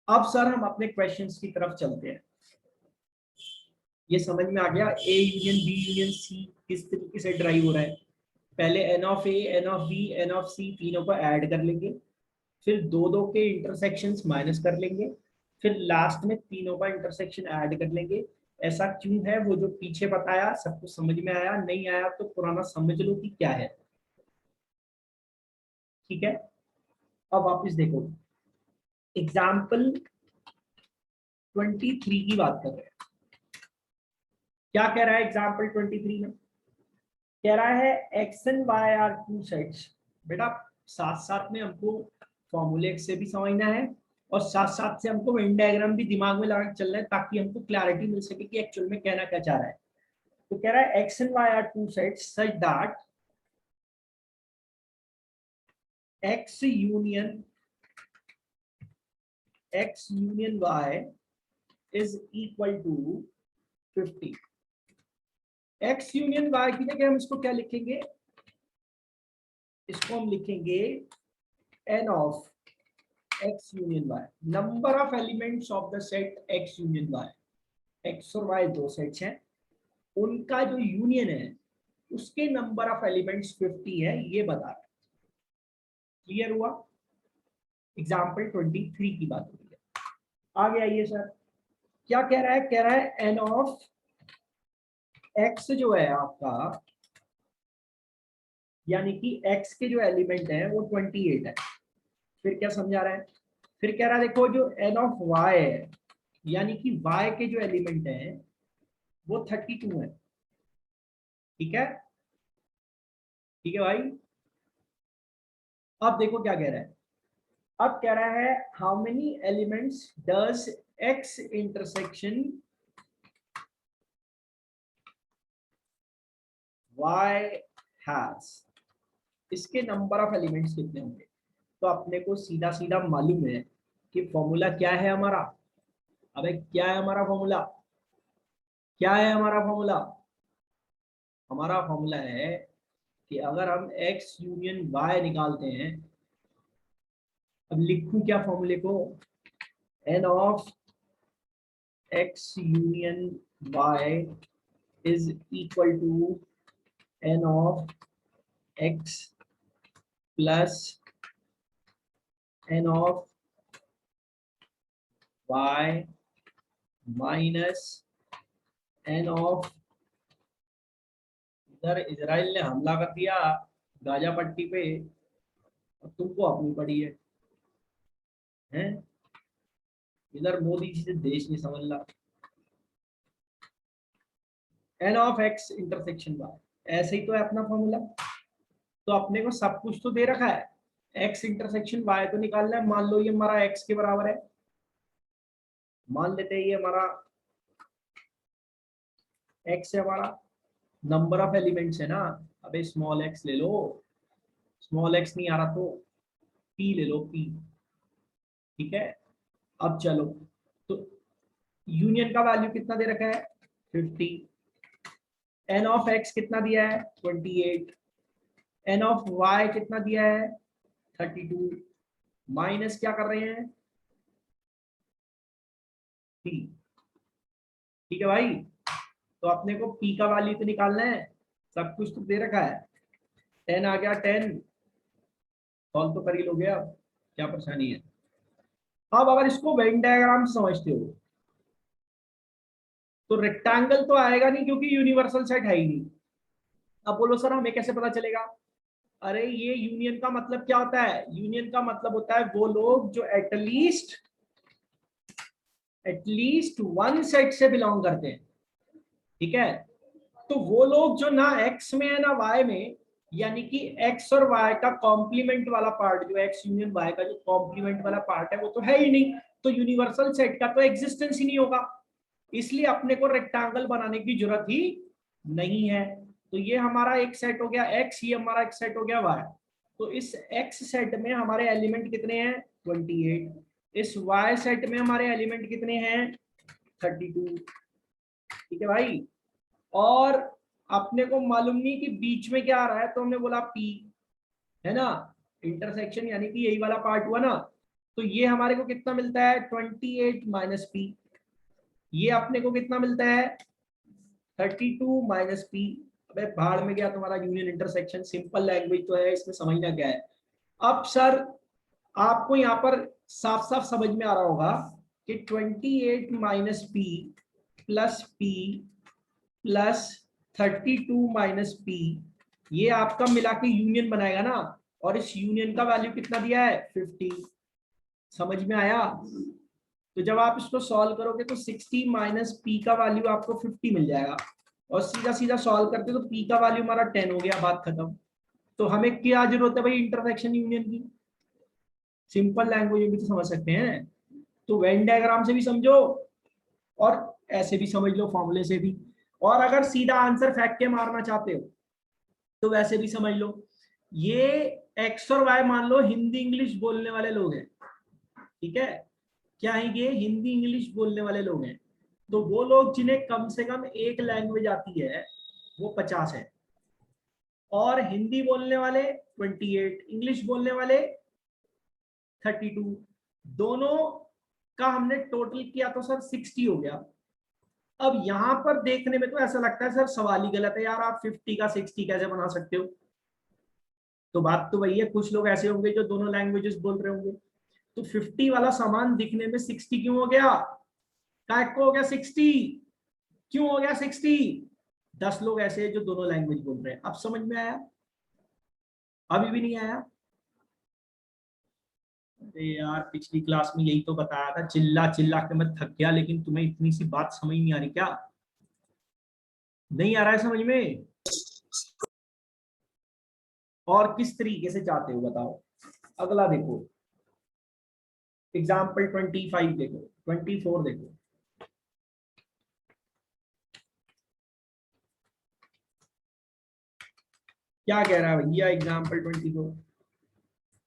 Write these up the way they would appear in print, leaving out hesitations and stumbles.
अब सर हम अपने क्वेश्चंस की तरफ चलते हैं। ये समझ में आ गया A union B union C किस तरीके से ड्राइव हो रहा है। पहले n of A, n of B, n of C तीनों को ऐड कर लेंगे, फिर दो दो के इंटरसेक्शंस माइनस कर लेंगे, फिर लास्ट में तीनों का इंटरसेक्शन ऐड कर लेंगे। ऐसा क्यों है वो जो पीछे बताया सब कुछ समझ में आया, नहीं आया तो पुराना समझ लो कि क्या है। ठीक है, अब वापस देखो, एग्जाम्पल 23 की बात कर रहे हैं। क्या कह रहा है एग्जाम्पल 23 में? कह रहा है X and Y are two sets. बेटा साथ साथ में हमको फॉर्मूले से भी समझना है और साथ साथ से हमको वेन डायग्राम भी दिमाग में लगा के चलना है ताकि हमको क्लैरिटी मिल सके कि एक्चुअल में कहना क्या चाह रहा है। तो कह रहा है X and Y are two sets such that X union Y is equal to 50। X union Y की जगह हम इसको क्या लिखेंगे? इसको हम लिखेंगे n of x union y, number of elements of the set x union y। x और y दो सेट्स हैं, उनका जो यूनियन है उसके नंबर ऑफ एलिमेंट्स 50 है, ये बता रहा है। क्लियर हुआ? एग्जाम्पल 23 की बात हो रही है। आगे आइए सर, क्या कह रहा है? कह रहा है n ऑफ x जो है आपका, यानी कि x के जो एलिमेंट है वो 28 है। फिर क्या समझा रहा है? फिर कह रहा है देखो जो n ऑफ y है, यानी कि y के जो एलिमेंट है वो 32 है। ठीक है, ठीक है भाई। अब देखो क्या कह रहा है, अब कह रहा है how many elements does x intersection y has. इसके नंबर ऑफ एलिमेंट्स कितने होंगे? तो अपने को सीधा सीधा मालूम है कि फॉर्मूला क्या है हमारा। अबे क्या है हमारा फॉर्मूला? क्या है हमारा फॉर्मूला? हमारा फॉर्मूला है कि अगर हम x यूनियन y निकालते हैं, अब लिखूं क्या फॉर्मूले को? n of x union y is equal to n of x plus n of y minus n of, इधर इजराइल ने हमला कर दिया गाजा पट्टी पे और तुमको अपनी पड़ी है, हैं? इधर मोदी जी से देश नहीं समझ रहा। n of x intersection y, ऐसे ही तो है अपना फॉर्मूला। तो अपने को सब कुछ तो दे रखा है, x इंटरसेक्शन y तो निकालना है। मान लो ये हमारा x के बराबर है, मान लेते हैं ये हमारा x है, हमारा नंबर ऑफ एलिमेंट्स है ना। अबे स्मॉल x ले लो, स्मॉल x नहीं आ रहा तो p ले लो, p। ठीक है, अब चलो, तो यूनियन का वैल्यू कितना दे रखा है? 50। n ऑफ x कितना दिया है? 28। n ऑफ y कितना दिया है? 32। माइनस क्या कर रहे हैं? p। ठीक है भाई, तो अपने को p का वैल्यू तो निकालना है, सब कुछ तो दे रखा है। 10 आ गया, 10 सॉल्व तो कर ही लोगे, अब क्या परेशानी है। अब अगर इसको वेन डायग्राम समझते हो तो रेक्टेंगल तो आएगा नहीं क्योंकि यूनिवर्सल सेट है ही नहीं। अब बोलो सर हमें कैसे पता चलेगा? अरे ये यूनियन का मतलब क्या होता है? यूनियन का मतलब होता है वो लोग जो एटलीस्ट वन सेट से बिलोंग करते हैं। ठीक है, तो वो लोग जो ना एक्स में है ना वाई में, यानी कि एक्स और वाई का कॉम्प्लीमेंट वाला पार्ट, जो एक्स यूनियन वाई का जो कॉम्प्लीमेंट वाला पार्ट है वो तो है ही नहीं, तो यूनिवर्सल सेट का तो एग्जिस्टेंस ही नहीं होगा। इसलिए अपने को रेक्टेंगल बनाने की जरूरत ही नहीं है। तो ये हमारा एक सेट हो गया एक्स, ये हमारा एक सेट हो गया वाई। तो इस एक्स सेट में हमारे एलिमेंट कितने हैं? 28। इस वाई सेट में हमारे एलिमेंट कितने हैं? 32। ठीक है भाई, और अपने को मालूम नहीं कि बीच में क्या आ रहा है, तो हमने बोला पी, है ना, इंटरसेक्शन यानी कि यही वाला पार्ट हुआ ना। तो ये हमारे को कितना मिलता है 28 माइनस पी, ये अपने को कितना मिलता है 32 माइनस पी। अबे भाड़ में गया तुम्हारा यूनियन इंटरसेक्शन, सिंपल लैंग्वेज तो है, इसमें समझना क्या है। अब सर आपको यहाँ पर साफ साफ समझ में आ रहा होगा कि 28 minus P plus P plus 32 minus P, ये आपका मिला के यूनियन बनाएगा ना, और इस यूनियन का वैल्यू कितना दिया है 50। समझ में आया? तो जब आप इसको सॉल्व करोगे तो 60 माइनस पी का वैल्यू आपको 50 मिल जाएगा, और सीधा सीधा सॉल्व करते तो पी का वैल्यू हमारा 10 हो गया, बात खत्म। तो हमें क्या जरूरत है भाई इंटरसेक्शन यूनियन की? सिंपल लैंग्वेज में भी तो समझ सकते हैं, तो वेन डायग्राम से भी समझो और ऐसे भी समझ लो, फॉर्मूले से भी, और अगर सीधा आंसर फेंक के मारना चाहते हो तो वैसे भी समझ लो। ये एक्स और वाई मान लो हिंदी इंग्लिश बोलने वाले लोग हैं, ठीक है, क्या है ये हिंदी इंग्लिश बोलने वाले लोग हैं। तो वो लोग जिन्हें कम से कम एक लैंग्वेज आती है वो 50 है, और हिंदी बोलने वाले 28, इंग्लिश बोलने वाले 32, दोनों का हमने टोटल किया तो सर 60 हो गया। अब यहां पर देखने में तो ऐसा लगता है सर सवाल ही गलत है यार, आप 50 का 60 कैसे बना सकते हो? तो बात तो वही है, कुछ लोग ऐसे होंगे जो दोनों लैंग्वेजेस बोल रहे होंगे, तो 50 वाला सामान दिखने में 60 क्यों हो गया? काय को हो गया 60? क्यों हो गया 60? 10 लोग ऐसे हैं जो दोनों लैंग्वेज बोल रहे हैं। अब समझ में आया? अभी भी नहीं आया? अरे यार पिछली क्लास में यही तो बताया था, चिल्ला चिल्ला के मैं थक गया, लेकिन तुम्हें इतनी सी बात समझ नहीं आ रही क्या? नहीं आ रहा है समझ में? और किस तरीके से चाहते हो बताओ? अगला देखो, एग्जाम्पल 25 देखो, 24 देखो। क्या कह रहा है भैया एग्जाम्पल 24?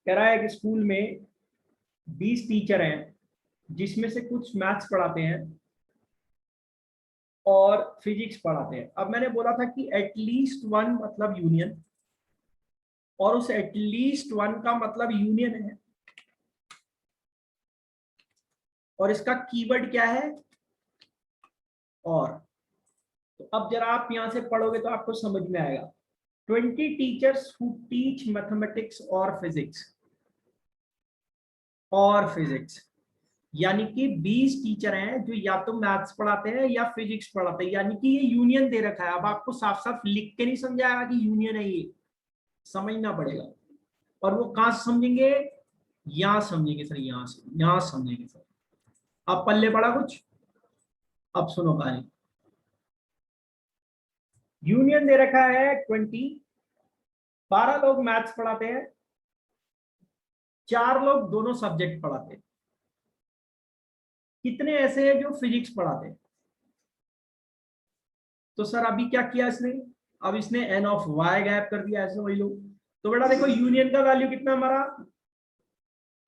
कह रहा है कि स्कूल में 20 टीचर हैं, जिसमें से कुछ मैथ्स पढ़ाते हैं और फिजिक्स पढ़ाते हैं। अब मैंने बोला था कि एटलीस्ट वन मतलब यूनियन, और उस एटलीस्ट वन का मतलब यूनियन है, और इसका कीवर्ड क्या है? और। तो अब जरा आप यहां से पढ़ोगे तो आपको समझ में आएगा। 20 टीचर्स हु टीच मैथमेटिक्स और फिजिक्स, यानी कि 20 टीचर हैं जो या तो मैथ्स पढ़ाते हैं या फिजिक्स पढ़ाते हैं, यानी कि ये यूनियन दे रखा है। अब आपको साफ साफ लिख के नहीं समझाएगा कि यूनियन है, ये समझना पड़ेगा। और वो कहां से समझेंगे? यहां समझेंगे सर, यहां समझेंगे सर। अब पल्ले पड़ा कुछ? अब सुनो कहानी। यूनियन दे रखा है 20, 12 लोग मैथ्स पढ़ाते हैं, 4 लोग दोनों सब्जेक्ट पढ़ाते हैं, कितने ऐसे हैं जो फिजिक्स पढ़ाते हैं? तो सर अभी क्या किया इसने? अब इसने एन ऑफ वाई गैप कर दिया, ऐसे वही लोग। तो बेटा देखो यूनियन का वैल्यू कितना हमारा,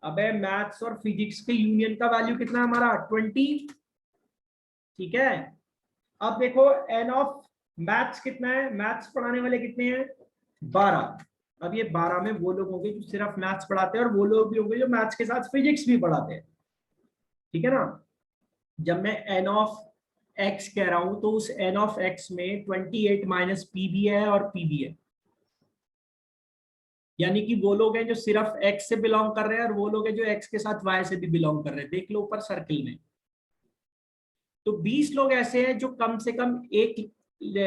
अबे मैथ्स और फिजिक्स के यूनियन का वैल्यू कितना हमारा 20, ठीक है। अब देखो एन ऑफ मैथ्स कितना है, मैथ्स पढ़ाने वाले कितने हैं 12। अब ये 12 में वो लोग होंगे जो सिर्फ मैथ्स पढ़ाते हैं, और वो लोग भी होंगे जो मैथ्स के साथ फिजिक्स भी पढ़ाते हैं, ठीक है ना। जब मैं एन ऑफ एक्स कह रहा हूं तो उस एन ऑफ एक्स में 28 माइनस पी भी है और पी भी है, यानी कि वो लोग हैं जो सिर्फ एक्स से बिलोंग कर रहे हैं, और वो लोग हैं जो एक्स के साथ वाई से भी बिलोंग कर रहे हैं। देख लो ऊपर सर्किल में। तो 20 लोग ऐसे हैं जो कम से कम एक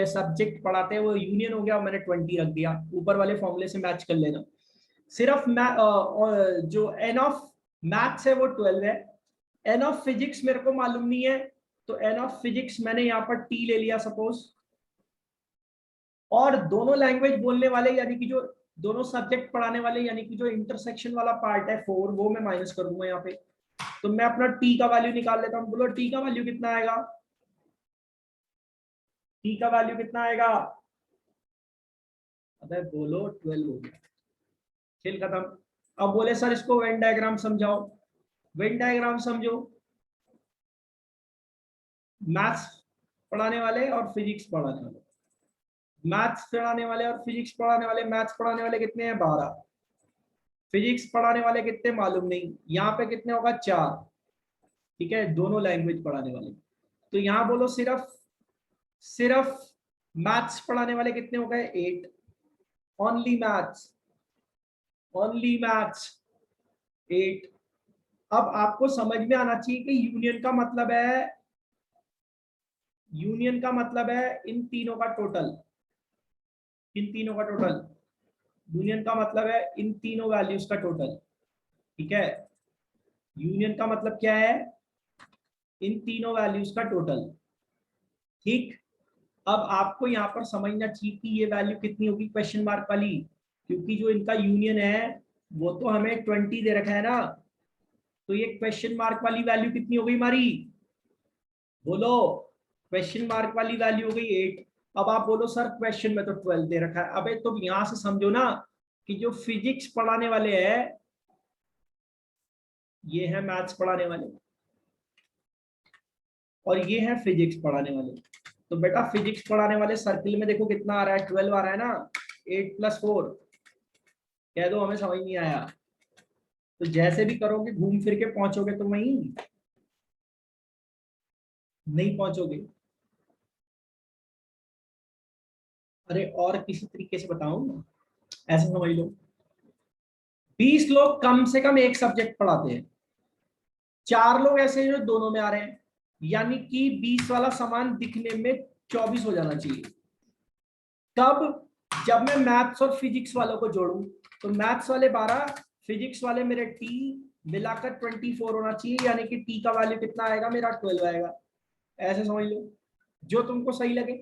सब्जेक्ट पढ़ाते हैं, वो यूनियन हो गया, मैंने 20 रख दिया, ऊपर वाले फॉर्मूले से मैच कर लेना। सिर्फ जो एन ऑफ मैथ्स है वो 12 है, एन ऑफ फिजिक्स मेरे को मालूम नहीं है, तो एन ऑफ फिजिक्स मैंने यहाँ पर टी ले लिया सपोज, और दोनों लैंग्वेज बोलने वाले यानी कि जो दोनों सब्जेक्ट पढ़ाने वाले यानी कि जो इंटरसेक्शन वाला पार्ट है 4, वो मैं माइनस कर दूंगा यहाँ पे। तो मैं अपना टी का वैल्यू निकाल लेता हूँ, बोलो टी का वैल्यू कितना आएगा? टी का वैल्यू कितना आएगा? अबे बोलो 12 हो गया, खेल खत्म। अब बोले सर इसको वेन डायग्राम समझाओ। वेन डायग्राम समझो, मैथ्स पढ़ाने वाले और फिजिक्स पढ़ाने वाले, मैथ्स पढ़ाने वाले और फिजिक्स पढ़ाने वाले, मैथ्स पढ़ाने वाले कितने हैं 12, फिजिक्स पढ़ाने वाले कितने मालूम नहीं, यहाँ पे कितने होगा 4, ठीक है, दोनों लैंग्वेज पढ़ाने वाले। तो यहाँ बोलो सिर्फ सिर्फ मैथ्स पढ़ाने वाले कितने हो गए 8, ओनली मैथ्स, ओनली मैथ्स 8। अब आपको समझ में आना चाहिए कि यूनियन का मतलब है, यूनियन का मतलब है इन तीनों का टोटल, इन तीनों का टोटल, यूनियन का मतलब है इन तीनों वैल्यूज का टोटल, ठीक है। यूनियन का मतलब क्या है, इन तीनों वैल्यूज का टोटल, ठीक। अब आपको यहाँ पर समझना चाहिए कि ये वैल्यू कितनी होगी क्वेश्चन मार्क वाली, क्योंकि जो इनका यूनियन है वो तो हमें 20 दे रखा है ना, तो ये क्वेश्चन मार्क वाली वैल्यू कितनी हो गई हमारी, बोलो, क्वेश्चन मार्क वाली वैल्यू हो गई 8। अब आप बोलो सर क्वेश्चन में तो 12 दे रखा है, अबे तो यहां से समझो ना कि जो फिजिक्स पढ़ाने वाले हैं ये है मैथ्स पढ़ाने वाले, और ये है फिजिक्स पढ़ाने वाले। तो बेटा फिजिक्स पढ़ाने वाले सर्किल में देखो कितना आ रहा है, 12 आ रहा है ना, 8 + 4, कह दो हमें समझ नहीं आया। तो जैसे भी करोगे घूम फिर के पहुंचोगे तो वहीं, नहीं पहुंचोगे। अरे और किसी तरीके से बताऊं, ऐसे समझ लो 20 लोग कम से कम एक सब्जेक्ट पढ़ाते हैं, 4 लोग ऐसे हैं जो दोनों में आ रहे हैं, यानी कि 20 वाला सामान दिखने में 24 हो जाना चाहिए। तब जब मैं मैथ्स और फिजिक्स वालों को जोड़ूं तो मैथ्स वाले 12, फिजिक्स वाले मेरे टी मिलाकर 24 होना चाहिए, यानी कि टी का वैल्यू कितना आएगा मेरा 12 आएगा। ऐसे समझ लो, जो तुमको सही लगे।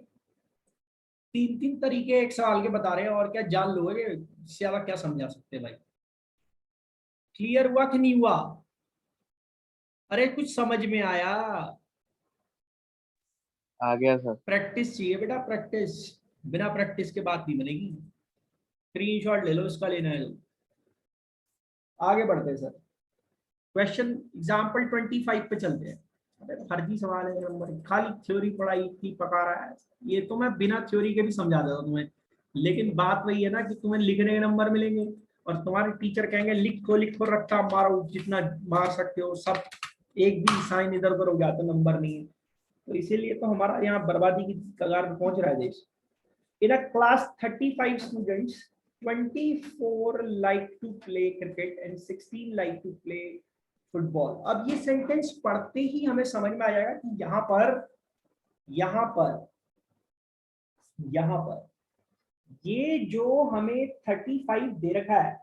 3 तरीके एक सवाल के बता रहे हैं, और क्या जान लोगे, इससे ज्यादा क्या समझा सकते हैं भाई। क्लियर हुआ कि नहीं हुआ, अरे कुछ समझ में आया। आ गया सर। प्रैक्टिस चाहिए बेटा, प्रैक्टिस, बिना प्रैक्टिस के बात नहीं बनेगी। स्क्रीनशॉट ले लो इसका, लेना है तो। आगे बढ़ते हैं सर, क्वेश्चन एग्जाम्पल 25 पे चलते हैं। अरे फर्जी सवाल है नंबर, खाली थ्योरी पढ़ाई की पका रहा है, ये तो मैं बिना थ्योरी के भी समझा देता हूँ तुम्हें, लेकिन बात वही है ना कि तुम्हें लिखने के नंबर मिलेंगे और तुम्हारे टीचर कहेंगे लिखो लिखो रट्टा मारो जितना मार सकते हो सब, एक भी साइन इधर उधर हो गया तो नंबर नहीं है। तो इसीलिए तो हमारा यहाँ बर्बादी की कगार पे पहुंच रहा है देश। In a class 35 students, 24 like to play cricket and 16 like to play football। अब ये सेंटेंस पढ़ते ही हमें समझ में आ जाएगा कि यहाँ पर यहाँ पर यहाँ पर ये जो हमें 35 दे रखा है,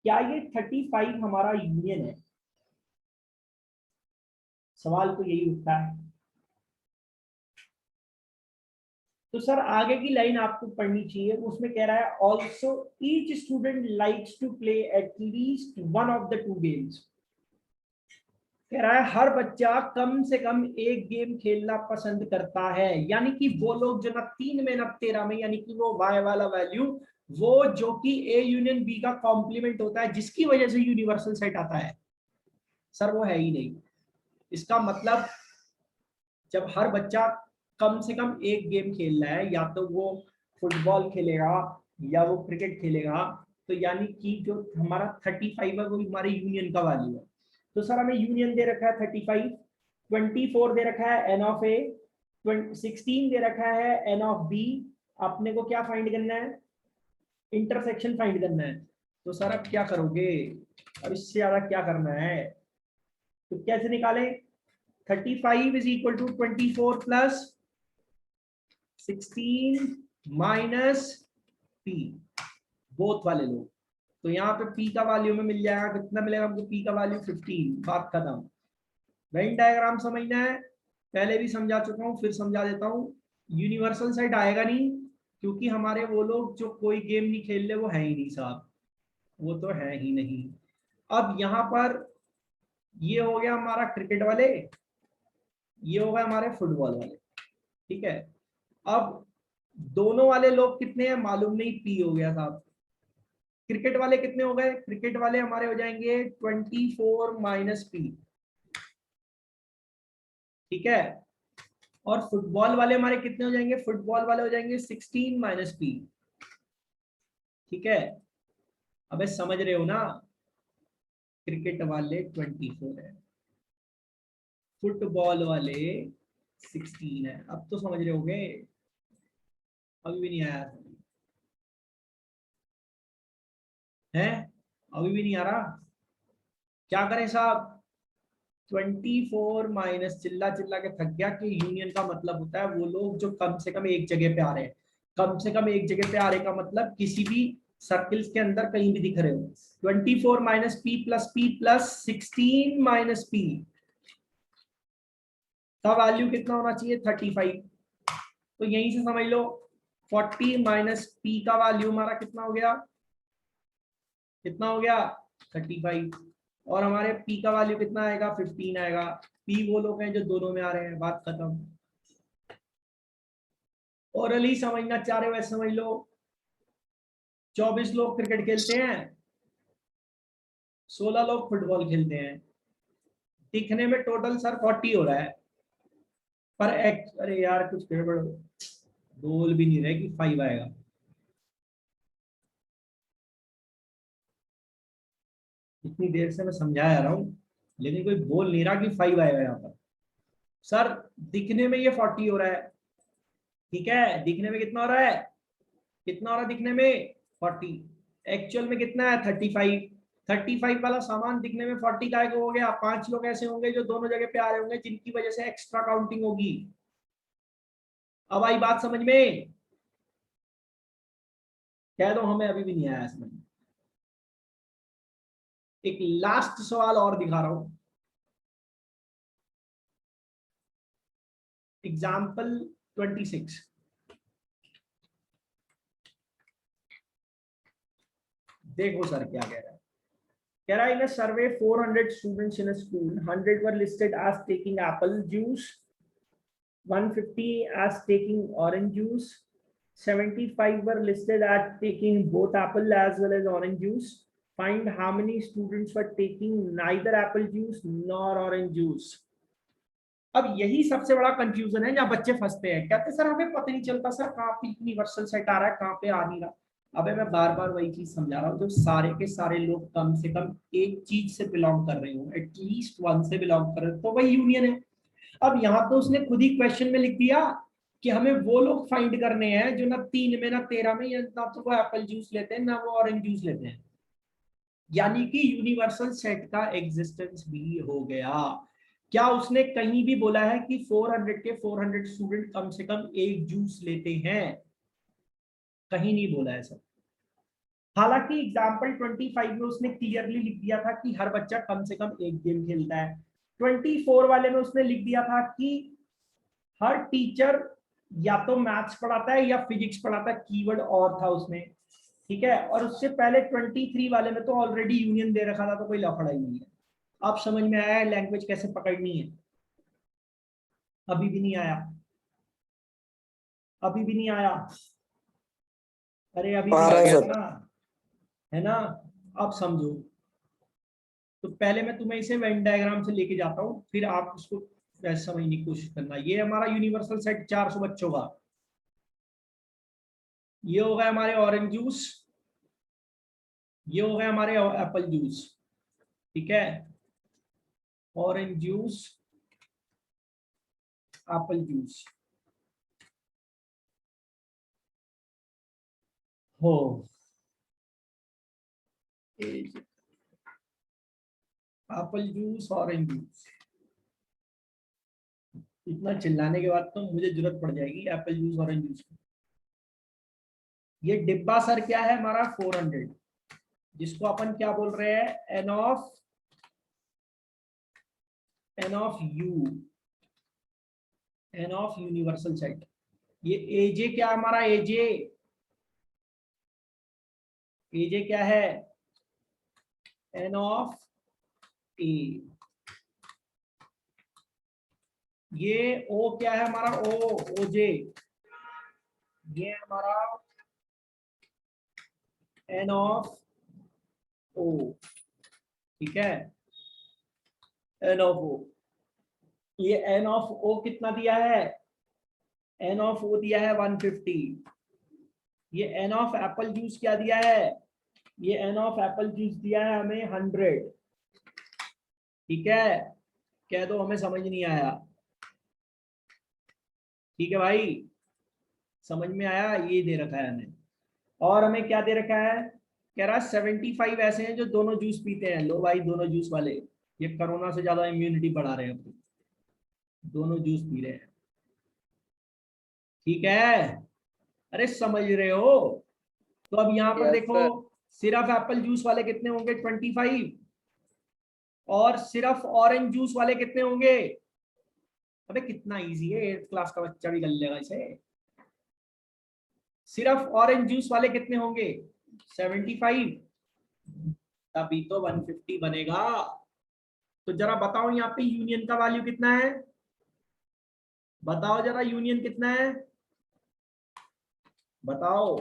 क्या ये 35 हमारा यूनियन है? सवाल तो यही उठता है। तो सर आगे की लाइन आपको पढ़नी चाहिए, उसमें कह रहा है also each student likes to play at least one of the 2 games. कह रहा है हर बच्चा कम से कम एक गेम खेलना पसंद करता है, यानी कि वो लोग जो ना 3 में ना 13 में, यानी कि वो वाई वाला वैल्यू, वो जो कि ए यूनियन बी का कॉम्प्लीमेंट होता है जिसकी वजह से यूनिवर्सल सेट आता है, सर वो है ही नहीं। इसका मतलब जब हर बच्चा कम से कम एक गेम खेल रहा है, या तो वो फुटबॉल खेलेगा या वो क्रिकेट खेलेगा, तो यानी कि जो हमारा 35 है वो हमारे यूनियन का वैल्यू है। तो सर हमें यूनियन दे रखा है 35, 24 दे रखा है एन ऑफ ए, 16 दे रखा है एन ऑफ बी। अपने को क्या फाइंड करना है, इंटरसेक्शन फाइंड करना है। तो सर अब क्या करोगे, अब इससे ज्यादा क्या करना है, तो कैसे निकालें, 35 is equal to 24 plus 16 minus P, both वाले लोग। तो यहाँ पे पी का वैल्यू में मिल जाएगा, कितना मिलेगा हमको, पी का वैल्यू 15, बात खत्म। वेन डायग्राम समझना है, पहले भी समझा चुका हूँ फिर समझा देता हूँ। यूनिवर्सल सेट आएगा नहीं, क्योंकि हमारे वो लोग जो कोई गेम नहीं खेल रहे वो है ही नहीं साहब, वो तो है ही नहीं। अब यहाँ पर ये हो गया हमारा क्रिकेट वाले, ये हो गए हमारे फुटबॉल वाले, ठीक है। अब दोनों वाले लोग कितने हैं मालूम नहीं, पी हो गया साहब। क्रिकेट वाले कितने हो गए, क्रिकेट वाले हमारे हो जाएंगे 24 माइनस पी, ठीक है। और फुटबॉल वाले हमारे कितने हो जाएंगे, फुटबॉल वाले हो जाएंगे 16 माइनस पी, ठीक है। अबे समझ रहे हो ना, क्रिकेट वाले 24 है, फुटबॉल वाले 16 है। अब तो समझ रहे होगे, अभी भी नहीं आया है, अभी भी नहीं आ रहा, क्या करें साहब? 24 माइनस, चिल्ला चिल्ला के थक गया कि यूनियन का मतलब होता है वो लोग जो कम से कम एक जगह पे आ रहे हैं। कम से कम एक जगह पे आ रहे का मतलब किसी भी सर्किल्स के अंदर कहीं भी दिख रहे हो। 24 minus P plus 16 minus P का वैल्यू कितना होना चाहिए? 35। तो यहीं से समझ लो 40 माइनस पी का वैल्यू हमारा कितना हो गया? कितना हो गया? 35। और हमारे पी का वैल्यू कितना आएगा? 15 आएगा। पी वो लोग हैं जो दोनों में आ रहे हैं, बात खत्म। ओरली समझना चाह रहे हो वैसे समझ लो। 24 लोग क्रिकेट खेलते हैं, 16 लोग फुटबॉल खेलते हैं। दिखने में टोटल सर 40 हो रहा है, पर अरे यार कुछ गड़बड़, बोल भी नहीं रहे कि 5 आएगा। इतनी देर से मैं समझाया रहा हूँ, लेकिन कोई बोल नहीं रहा कि 5 आएगा यहाँ पर। सर दिखने में ये 40 हो रहा है, ठीक है, दिखने में कितना हो रहा है? कितना हो रहा है दिखने में? 40। एक्चुअल में कितना है? 35। 35 वाला सामान दिखने में 40 का हो गया। 5 लोग ऐसे होंगे जो दोनों जगह पे आ रहे होंगे, जिनकी वजह से एक्स्ट्रा काउंटिंग होगी। अब आई बात समझ में? कह दो हमें अभी भी नहीं आया समझ में। एक लास्ट सवाल और दिखा रहा हूं, एग्जाम्पल 26। देखो सर क्या कह रहा है। कह रहा है in a survey 400 students in a school, 100 were listed as taking apple juice, 150 as taking orange juice, 75 were listed as taking both apple as well as orange juice. Find how many students were taking neither apple juice nor orange juice. अब यही सबसे बड़ा confusion है जहां बच्चे फंसते हैं। कहते सर हमें पता नहीं चलता सर कहाँ पे यूनिवर्सल सेट आ रहा है, कहाँ पे आ नहीं रहा। अबे मैं बार बार वही चीज समझा रहा हूँ, जो सारे के सारे लोग कम से कम एक चीज से बिलोंग कर रहे हो, एटलीस्ट वन से बिलोंग कर रहे हो, तो वही यूनियन है। अब यहाँ तो उसने खुद ही क्वेश्चन में लिख दिया कि हमें वो लोग फाइंड करने हैं जो ना 3 में ना 13 में, या ना तो वो एप्पल जूस लेते हैं ना वो ऑरेंज जूस लेते हैं। यानी कि यूनिवर्सल सेट का एग्जिस्टेंस भी हो गया। क्या उसने कहीं भी बोला है कि 400 के 400 स्टूडेंट कम से कम एक जूस लेते हैं? कहीं नहीं बोला है सर। हालांकि एग्जाम्पल 25 में उसने क्लियरली लिख दिया था कि हर बच्चा कम से कम एक गेम खेलता है। 24 वाले में उसने लिख दिया था कि हर टीचर या तो मैथ्स पढ़ाता है या फिजिक्स पढ़ाता है, कीवर्ड और था उसमें, ठीक है। और उससे पहले 23 वाले में तो ऑलरेडी यूनियन दे रखा था, तो कोई लफड़ा ही नहीं है। अब समझ में आया लैंग्वेज कैसे पकड़नी है? अभी भी नहीं आया? अभी भी नहीं आया? अरे अभी आ भी रहा आ है गया सर। था ना, है ना? अब समझो। तो पहले मैं तुम्हें इसे वेन डायग्राम से लेके जाता हूँ, फिर आप उसको वैसे समझने की कोशिश करना। ये हमारा यूनिवर्सल सेट 400 बच्चों का। ये हो गए हमारे ऑरेंज जूस, ये हो गए हमारे एप्पल जूस, ठीक है। ऑरेंज जूस, एप्पल जूस हो, एप्पल जूस ऑरेंज जूस। इतना चिल्लाने के बाद तो मुझे जरूरत पड़ जाएगी एप्पल जूस ऑरेंज जूस की। ये डिब्बा सर क्या है हमारा? 400, जिसको अपन क्या बोल रहे हैं? N of U, N of universal set. ये एजे क्या है हमारा? एजे, एजे क्या है? N of A. ये ओ क्या है हमारा? ओ, ओजे। ये हमारा एन ऑफ ओ, ठीक है, एन ऑफ ओ। ये एन ऑफ ओ कितना दिया है? एन ऑफ ओ दिया है 150। ये एन ऑफ एप्पल जूस क्या दिया है? ये n ऑफ एप्पल जूस दिया है हमें 100, ठीक है, कह दो हमें समझ नहीं आया। ठीक है भाई, समझ में आया, ये दे रखा है हमें। और हमें क्या दे रखा है, कह रहा है 75 ऐसे हैं जो दोनों जूस पीते हैं। लो भाई, दोनों जूस वाले ये कोरोना से ज्यादा इम्यूनिटी बढ़ा रहे हैं अपनी, दोनों जूस पी रहे हैं, ठीक है। अरे समझ रहे हो? तो अब यहाँ पर यस देखो, सर। सिर्फ एप्पल जूस वाले कितने होंगे, 25, और सिर्फ ऑरेंज जूस वाले कितने होंगे। अबे कितना इजी है, 8th क्लास का बच्चा भी कर लेगा इसे। सिर्फ ऑरेंज जूस वाले कितने होंगे, 75, तभी तो 150 बनेगा। तो जरा बताओ यहाँ पे यूनियन का वैल्यू कितना है, बताओ जरा यूनियन कितना है, बताओ।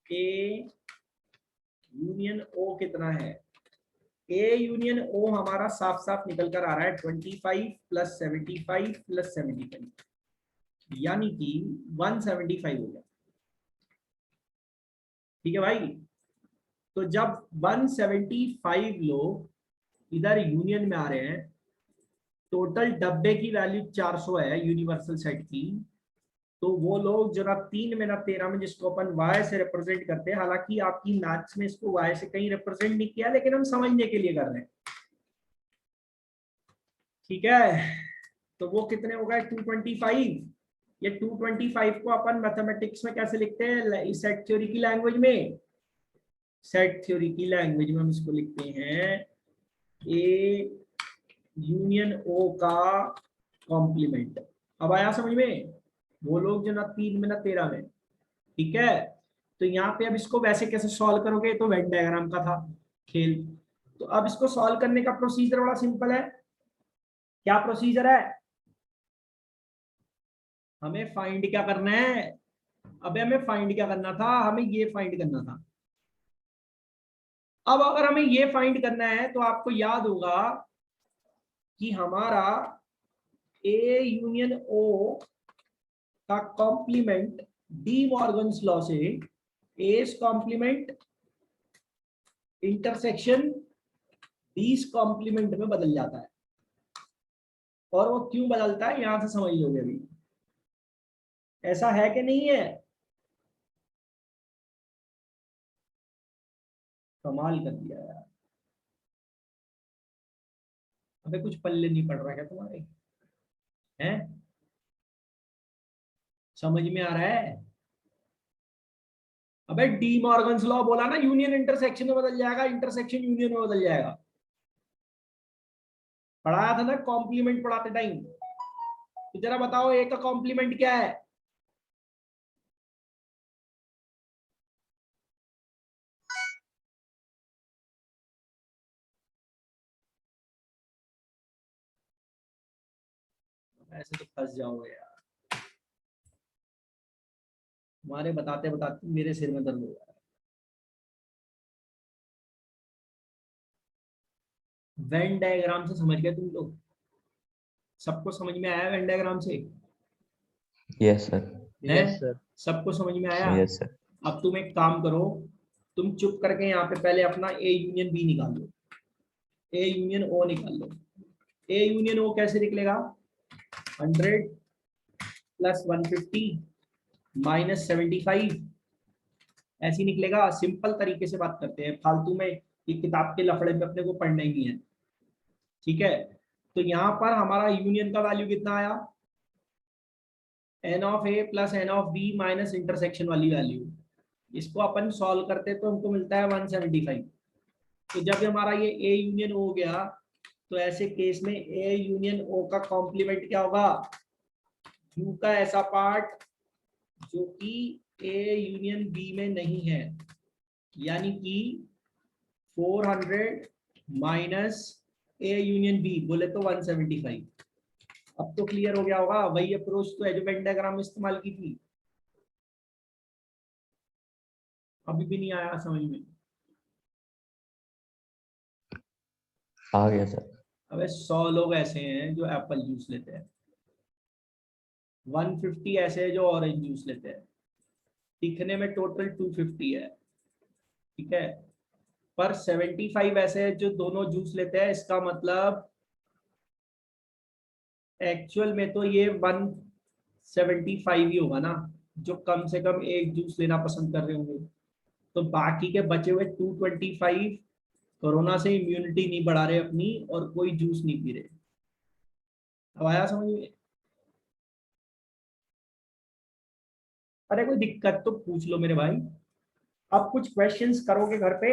ए यूनियन ओ कितना है, ए यूनियन ओ हमारा साफ साफ निकल कर आ रहा है 25 प्लस 75 प्लस 75, यानी कि 175 हो गया। ठीक है भाई, तो जब 175 लोग इधर यूनियन में आ रहे हैं, टोटल डब्बे की वैल्यू 400 है यूनिवर्सल सेट की, तो वो लोग जरा 3 में ना 13 में, जिसको अपन y से रिप्रेजेंट करते हैं, हालांकि आपकी मैथ्स में इसको y से कहीं रिप्रेजेंट नहीं किया, लेकिन हम समझने के लिए कर रहे हैं, ठीक है। तो वो कितने हो गए, 225। ये 225 को अपन मैथमेटिक्स में कैसे लिखते हैं, सेट थ्योरी की लैंग्वेज में, सेट थ्योरी की लैंग्वेज में हम इसको लिखते हैं ए यूनियन ओ का कॉम्प्लीमेंट। अब आया समझ में, वो लोग जो ना 3 में ना 13 में, ठीक है। तो यहाँ पे अब इसको वैसे कैसे सॉल्व करोगे, तो वेन डायग्राम का था खेल। तो अब इसको सॉल्व करने का प्रोसीजर बड़ा सिंपल है। क्या प्रोसीजर है, हमें फाइंड क्या करना है, अबे हमें फाइंड क्या करना था, हमें ये फाइंड करना था। अब अगर हमें ये फाइंड करना है तो आपको याद होगा कि हमारा ए यूनियन ओ का कॉम्प्लीमेंट डी मॉर्गन्स लॉ से एस कॉम्प्लीमेंट इंटरसेक्शन बीस कॉम्प्लीमेंट में बदल जाता है। और वो क्यों बदलता है यहां से समझ लोगे अभी, ऐसा है कि नहीं है, कमाल कर दिया यार। अबे कुछ पल्ले नहीं पड़ रहा क्या तुम्हारे, हैं, समझ में आ रहा है। अबे डी मॉर्गन्स लॉ बोला ना, यूनियन इंटरसेक्शन में बदल जाएगा, इंटरसेक्शन यूनियन में बदल जाएगा, पढ़ाया था ना कॉम्प्लीमेंट पढ़ाते टाइम। तो जरा बताओ ए का कॉम्प्लीमेंट क्या है, ऐसे तो फंस जाओगे यार, तुम्हारे बताते बताते मेरे सिर में दर्द हो रहा है। वेन डायग्राम से समझ गए तुम लोग, सबको समझ में आया वेन डायग्राम से, यस सर। है, यस सर। सबको समझ में आया। Yes sir. अब तुम एक काम करो, तुम चुप करके यहाँ पे पहले अपना ए यूनियन बी निकाल लो, ए यूनियन ओ निकाल लो। ए यूनियन ओ कैसे निकलेगा, 100 प्लस 150 माइनस 75, ऐसे ही निकलेगा। सिंपल तरीके से बात करते हैं, फालतू में ये किताब के लफड़े में अपने को पढ़ना ही नहीं है, ठीक है। तो यहाँ पर हमारा यूनियन का वैल्यू कितना आया, N of A plus N of B minus intersection वाली वैल्यू, इसको अपन सॉल्व करते तो हमको मिलता है 175। तो जब हमारा ये ए यूनियन हो गया, तो ऐसे केस में ए यूनियन ओ का कॉम्प्लीमेंट क्या होगा, यू का ऐसा पार्ट जो कि ए यूनियन बी में नहीं है, यानी कि 400 माइनस ए यूनियन बी बोले तो 175। अब तो क्लियर हो गया होगा, वही अप्रोच तो है जो वेन डायग्राम में इस्तेमाल की थी। अभी भी नहीं आया समझ में, आ गया सर। अबे 100 लोग ऐसे हैं जो एप्पल जूस लेते हैं, 150 ऐसे हैं जो ऑरेंज जूस लेते हैं, दिखने में टोटल 250 है, ठीक है, पर 75 ऐसे हैं जो दोनों जूस लेते हैं, इसका मतलब एक्चुअल में तो ये 175 ही होगा ना, जो कम से कम एक जूस लेना पसंद कर रहे होंगे। तो बाकी के बचे हुए 225 कोरोना से इम्यूनिटी नहीं बढ़ा रहे अपनी और कोई जूस नहीं पी रहे। अब आया समझ में? अरे कोई दिक्कत तो पूछ लो मेरे भाई। अब कुछ क्वेश्चंस करोगे घर पे,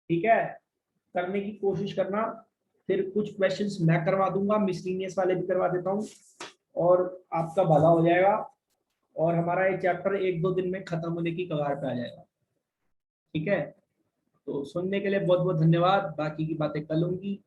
ठीक है, करने की कोशिश करना। फिर कुछ क्वेश्चंस मैं करवा दूंगा, मिसलिनियस वाले भी करवा देता हूँ, और आपका भला हो जाएगा, और हमारा ये चैप्टर 1-2 दिन में खत्म होने की कगार पे आ जाएगा। ठीक है, तो सुनने के लिए बहुत बहुत धन्यवाद, बाकी की बातें कल होंगी।